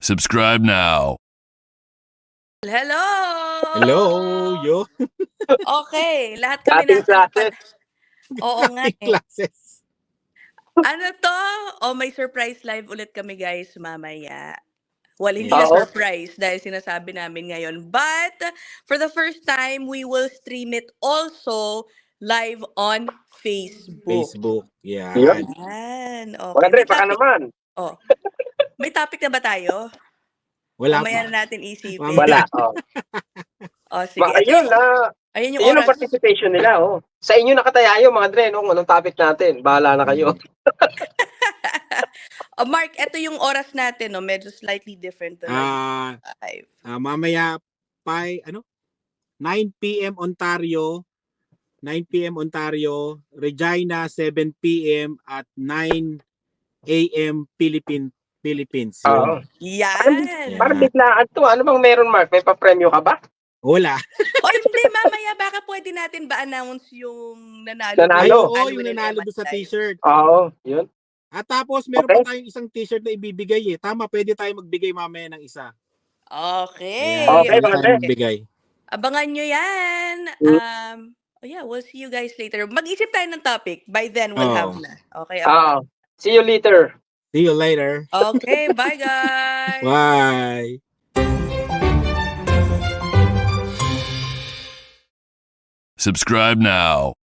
Subscribe now. Hello! Hello, yo. Okay, lahat kami Dating nasa classes. Oo nga Dating classes. Ano to? May surprise live ulit kami guys mamaya. Well, hindi na Oo. surprise dahil sinasabi namin ngayon. But for the first time, we will stream it also live on Facebook. Facebook. Yan. Yun. Yan. Mga Okay. Dre, baka naman. May topic na ba tayo? Wala Mamaya pa. na natin isipin. Wala. Sige. Ayun, Ayun yung yun ang oras. participation nila. Oh. Sa inyo nakataya yung mga Dre, no? Kung anong topic natin. Bahala na kayo. Mark, ito yung oras natin, no? Medyo slightly different than live. Mamaya 9 p.m. Ontario, 9 p.m. Ontario, Regina 7 p.m. at 9 a.m. Philippines. Oo. Yan. Parang biglaan to. Ano bang meron, Mark? May pa-premyo ka ba? Wala. Hindi, mamaya baka pwede natin ba announce yung nanalo? Ay, Nanalo. oo, yung nanalo doon sa t-shirt. Oo, yun. At tapos, meron pa tayong isang t-shirt na ibibigay eh. Tama, pwede tayo magbigay mamaya ng isa. Okay. Ayan, Okay, pwede tayo okay. magbigay. Abangan nyo yan. We'll see you guys later. Mag-isip tayo ng topic. By then, we'll have na. Okay. See you later. See you later. Okay, bye guys. Bye. Subscribe now.